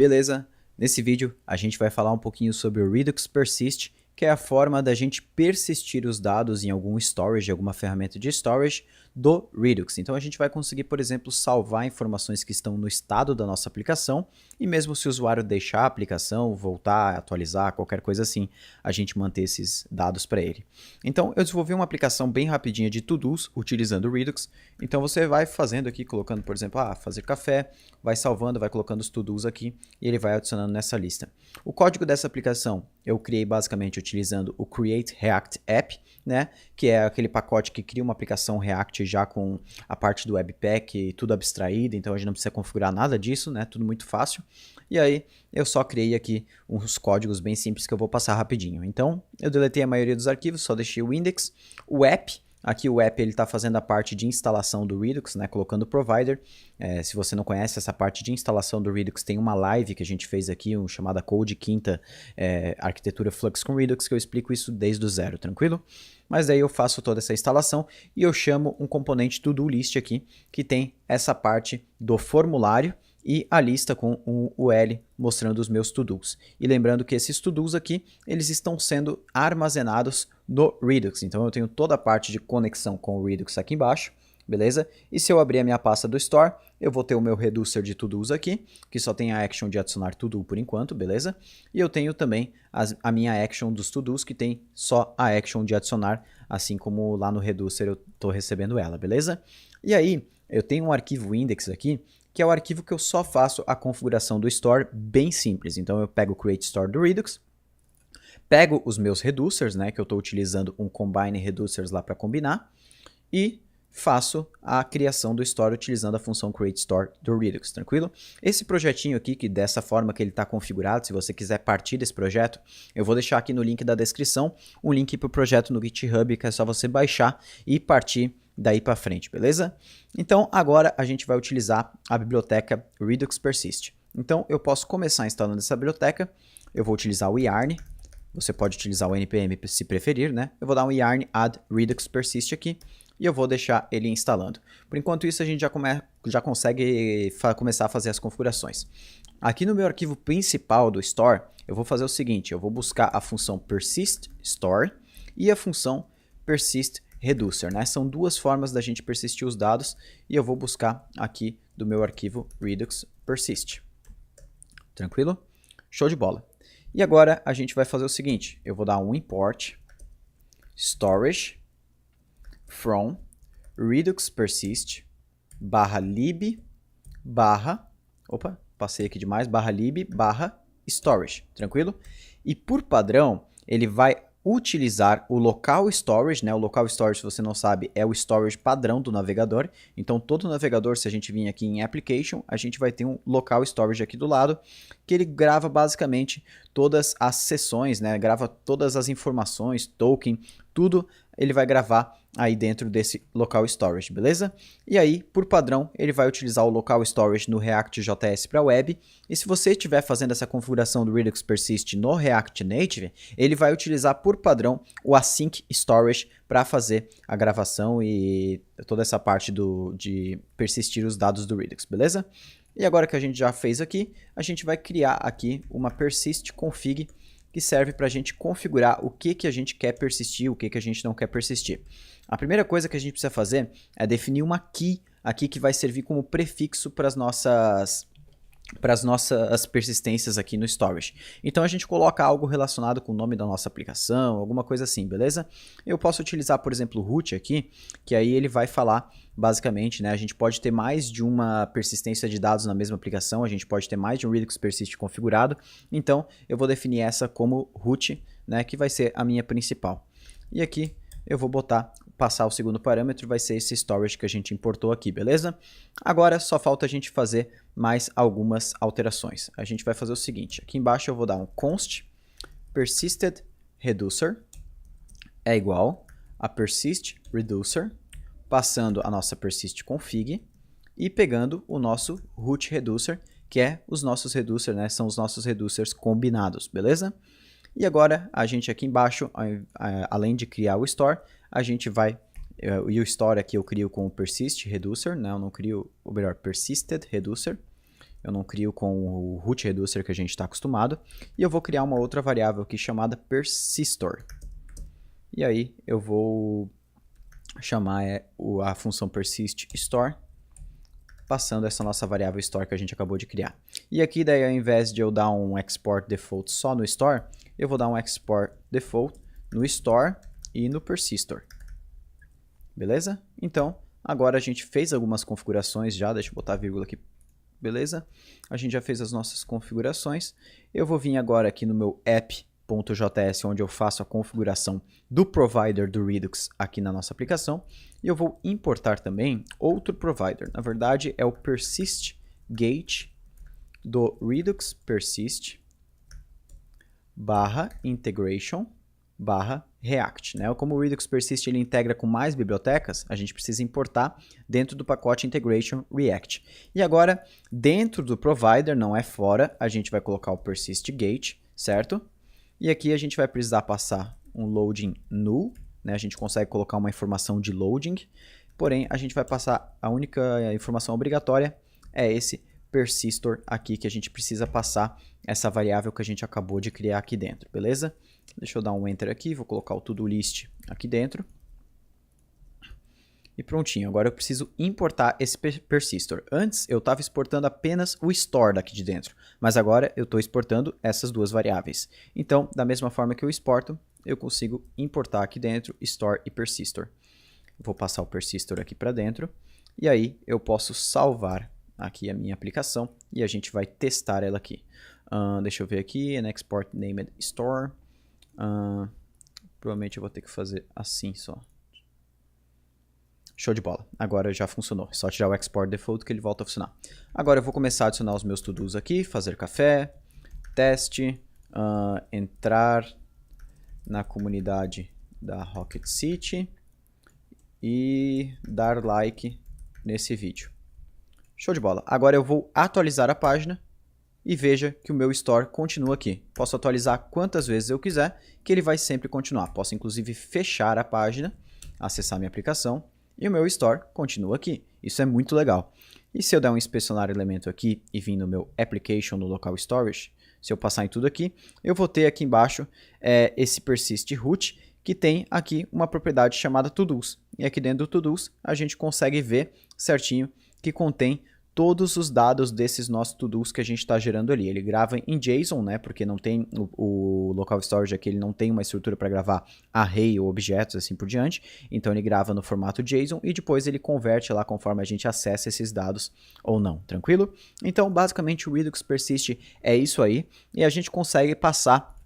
Beleza? Nesse vídeo a gente vai falar um pouquinho sobre o Redux Persist, que é a forma da gente persistir os dados em algum storage, alguma ferramenta de storage do Redux. Então a gente vai conseguir, por exemplo, salvar informações que estão no estado da nossa aplicação e mesmo se o usuário deixar a aplicação, voltar, atualizar, qualquer coisa assim, a gente manter esses dados para ele. Então eu desenvolvi uma aplicação bem rapidinha de to-dos utilizando o Redux. Então você vai fazendo aqui, colocando, por exemplo, fazer café, vai salvando, vai colocando os to-dos aqui e ele vai adicionando nessa lista. O código dessa aplicação eu criei basicamente utilizando o Create React App, né, que é aquele pacote que cria uma aplicação React já com a parte do Webpack, tudo abstraído, então a gente não precisa configurar nada disso, né, tudo muito fácil. E aí eu só criei aqui uns códigos bem simples que eu vou passar rapidinho. Então eu deletei a maioria dos arquivos, só deixei o index, o app. Aqui o app está fazendo a parte de instalação do Redux, né, colocando o provider. Se você não conhece essa parte de instalação do Redux, tem uma live que a gente fez aqui, chamada Code Quinta, Arquitetura Flux com Redux, que eu explico isso desde o zero, tranquilo? Mas daí eu faço toda essa instalação e eu chamo um componente to-do list aqui, que tem essa parte do formulário e a lista com o UL mostrando os meus to-dos. E lembrando que esses to-dos aqui, eles estão sendo armazenados no Redux. Então eu tenho toda a parte de conexão com o Redux aqui embaixo, beleza? E se eu abrir a minha pasta do Store, eu vou ter o meu reducer de to-dos aqui, que só tem a action de adicionar to-do por enquanto, beleza? E eu tenho também a minha action dos to-dos, que tem só a action de adicionar, assim como lá no reducer eu estou recebendo ela, beleza? E aí, eu tenho um arquivo index aqui, que é o arquivo que eu só faço a configuração do Store bem simples. Então eu pego o Create Store do Redux, pego os meus reducers, né, que eu estou utilizando um Combine Reducers lá para combinar, e faço a criação do Store utilizando a função Create Store do Redux, tranquilo? Esse projetinho aqui, que dessa forma que ele está configurado, se você quiser partir desse projeto, eu vou deixar aqui no link da descrição um link para o projeto no GitHub, que é só você baixar e partir daí para frente, beleza? Então agora a gente vai utilizar a biblioteca Redux Persist. Então eu posso começar instalando essa biblioteca, eu vou utilizar o yarn, você pode utilizar o npm se preferir, né? Eu vou dar um yarn add Redux Persist aqui e eu vou deixar ele instalando. Por enquanto isso a gente já consegue começar a fazer as configurações. Aqui no meu arquivo principal do Store, eu vou fazer o seguinte, eu vou buscar a função persist store e a função persist reducer, né? São duas formas da gente persistir os dados e eu vou buscar aqui do meu arquivo Redux Persist. Tranquilo? Show de bola. E agora a gente vai fazer o seguinte, eu vou dar um import storage from Redux Persist /lib passei aqui demais, /lib /storage, tranquilo? E por padrão, ele vai utilizar o local storage, né? O local storage, se você não sabe, é o storage padrão do navegador. Então, todo navegador, se a gente vir aqui em Application, a gente vai ter um local storage aqui do lado, que ele grava basicamente todas as sessões, né? Grava todas as informações, token, tudo ele vai gravar aí dentro desse local storage, beleza? E aí, por padrão, ele vai utilizar o local storage no React.js para web. E se você estiver fazendo essa configuração do Redux Persist no React Native, ele vai utilizar por padrão o async storage para fazer a gravação e toda essa parte de persistir os dados do Redux, beleza? E agora que a gente já fez aqui, a gente vai criar aqui uma persist config que serve para a gente configurar o que a gente quer persistir, o que a gente não quer persistir. A primeira coisa que a gente precisa fazer é definir uma key aqui que vai servir como prefixo para as nossas persistências aqui no storage. Então a gente coloca algo relacionado com o nome da nossa aplicação, alguma coisa assim, beleza? Eu posso utilizar, por exemplo, o root aqui, que aí ele vai falar basicamente, né? A gente pode ter mais de uma persistência de dados na mesma aplicação, a gente pode ter mais de um Redux Persist configurado, então eu vou definir essa como root, né? Que vai ser a minha principal. E aqui eu vou passar o segundo parâmetro, vai ser esse storage que a gente importou aqui, beleza? Agora só falta a gente fazer mais algumas alterações. A gente vai fazer o seguinte, aqui embaixo eu vou dar um const persisted reducer é igual a persist reducer, passando a nossa persist config e pegando o nosso root reducer, que é os nossos reducers, né? São os nossos reducers combinados, beleza? E agora a gente aqui embaixo, além de criar o store, a gente vai, e o store aqui eu crio com o persist reducer, né? Eu não crio, ou melhor, persisted reducer. eu não crio com o root reducer que a gente está acostumado, e eu vou criar uma outra variável aqui chamada persistor. E aí eu vou chamar a função persist store, passando essa nossa variável store que a gente acabou de criar. E aqui daí, ao invés de eu dar um export default só no store, eu vou dar um export default no store e no persistor. Beleza? Então, agora a gente fez algumas configurações já, deixa eu botar a vírgula aqui. Beleza? A gente já fez as nossas configurações. Eu vou vir agora aqui no meu app.js, onde eu faço a configuração do provider do Redux aqui na nossa aplicação. E eu vou importar também outro provider. Na verdade, é o persist gate do Redux persist /integration /react, né? Como o Redux persist ele integra com mais bibliotecas, a gente precisa importar dentro do pacote integration react. E agora, dentro do provider, não é fora, a gente vai colocar o persist gate, certo? E aqui a gente vai precisar passar um loading null, né? A gente consegue colocar uma informação de loading, porém a gente vai passar, a única informação obrigatória é esse persistor aqui, que a gente precisa passar essa variável que a gente acabou de criar aqui dentro, beleza? Deixa eu dar um enter aqui, vou colocar o to-do list aqui dentro. E prontinho, agora eu preciso importar esse persistor. Antes eu estava exportando apenas o store daqui de dentro, mas agora eu estou exportando essas duas variáveis. Então, da mesma forma que eu exporto, eu consigo importar aqui dentro store e persistor. Vou passar o persistor aqui para dentro e aí eu posso salvar aqui a minha aplicação e a gente vai testar ela aqui. Deixa eu ver aqui, an export named store. Provavelmente eu vou ter que fazer assim só. Show de bola. Agora já funcionou. É só tirar o export default que ele volta a funcionar. Agora eu vou começar a adicionar os meus to-dos aqui. Fazer café, teste, entrar na comunidade da Rocket City e dar like nesse vídeo. Show de bola. Agora eu vou atualizar a página e veja que o meu store continua aqui. Posso atualizar quantas vezes eu quiser, que ele vai sempre continuar. Posso inclusive fechar a página, acessar minha aplicação e o meu store continua aqui. Isso é muito legal. E se eu der um inspecionar elemento aqui e vir no meu application no local storage, se eu passar em tudo aqui, eu vou ter aqui embaixo esse persist root, que tem aqui uma propriedade chamada todos. E aqui dentro do todos a gente consegue ver certinho que contém todos os dados desses nossos to-dos que a gente está gerando ali. Ele grava em JSON, né? Porque não tem o local storage aqui, ele não tem uma estrutura para gravar array ou objetos assim por diante. Então ele grava no formato JSON e depois ele converte lá conforme a gente acessa esses dados ou não. Tranquilo? Então basicamente o Redux persist é isso aí e a gente consegue passar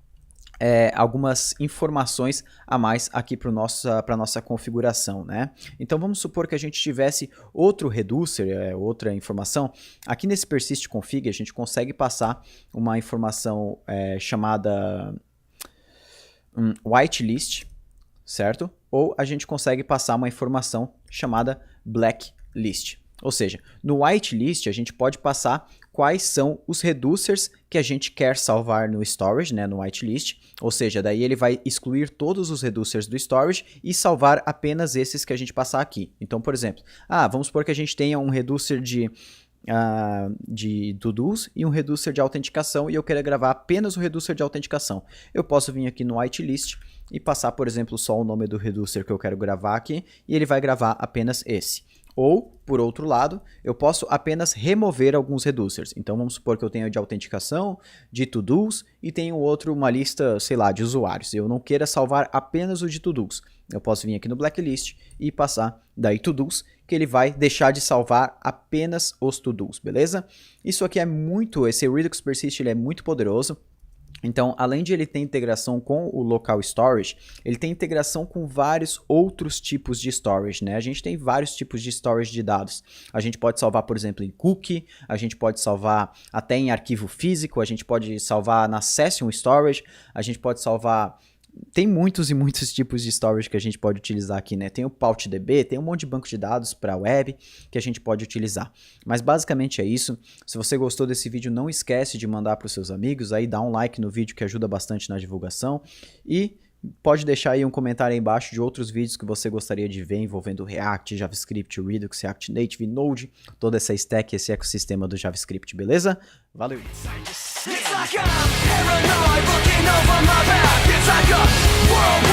algumas informações a mais aqui para a nossa configuração, né? Então vamos supor que a gente tivesse outro reducer, outra informação. Aqui nesse persist config a gente consegue passar uma informação chamada whitelist, certo? Ou a gente consegue passar uma informação chamada blacklist. Ou seja, no whitelist a gente pode passar quais são os reducers que a gente quer salvar no storage, né, no whitelist. Ou seja, daí ele vai excluir todos os reducers do storage e salvar apenas esses que a gente passar aqui. Então, por exemplo, vamos supor que a gente tenha um reducer de to-dos e um reducer de autenticação e eu quero gravar apenas o reducer de autenticação. Eu posso vir aqui no whitelist e passar, por exemplo, só o nome do reducer que eu quero gravar aqui e ele vai gravar apenas esse. Ou, por outro lado, eu posso apenas remover alguns reducers. Então, vamos supor que eu tenho de autenticação, de to-dos e tenho outro, uma lista, sei lá, de usuários. Eu não queira salvar apenas o de to-dos. Eu posso vir aqui no blacklist e passar daí to-dos, que ele vai deixar de salvar apenas os to-dos, beleza? Isso aqui esse Redux persist ele é muito poderoso. Então, além de ele ter integração com o local storage, ele tem integração com vários outros tipos de storage, né? A gente tem vários tipos de storage de dados. A gente pode salvar, por exemplo, em cookie, a gente pode salvar até em arquivo físico, a gente pode salvar na session storage, a gente pode salvar... Tem muitos e muitos tipos de storage que a gente pode utilizar aqui, né? Tem o PaultDB, tem um monte de banco de dados para web que a gente pode utilizar. Mas basicamente é isso. Se você gostou desse vídeo, não esquece de mandar para os seus amigos, aí dá um like no vídeo que ajuda bastante na divulgação. E Pode deixar aí um comentário aí embaixo de outros vídeos que você gostaria de ver envolvendo React, JavaScript, Redux, React Native, Node, toda essa stack, esse ecossistema do JavaScript, beleza? Valeu! It's like I'm paranoid looking over my back. It's like a world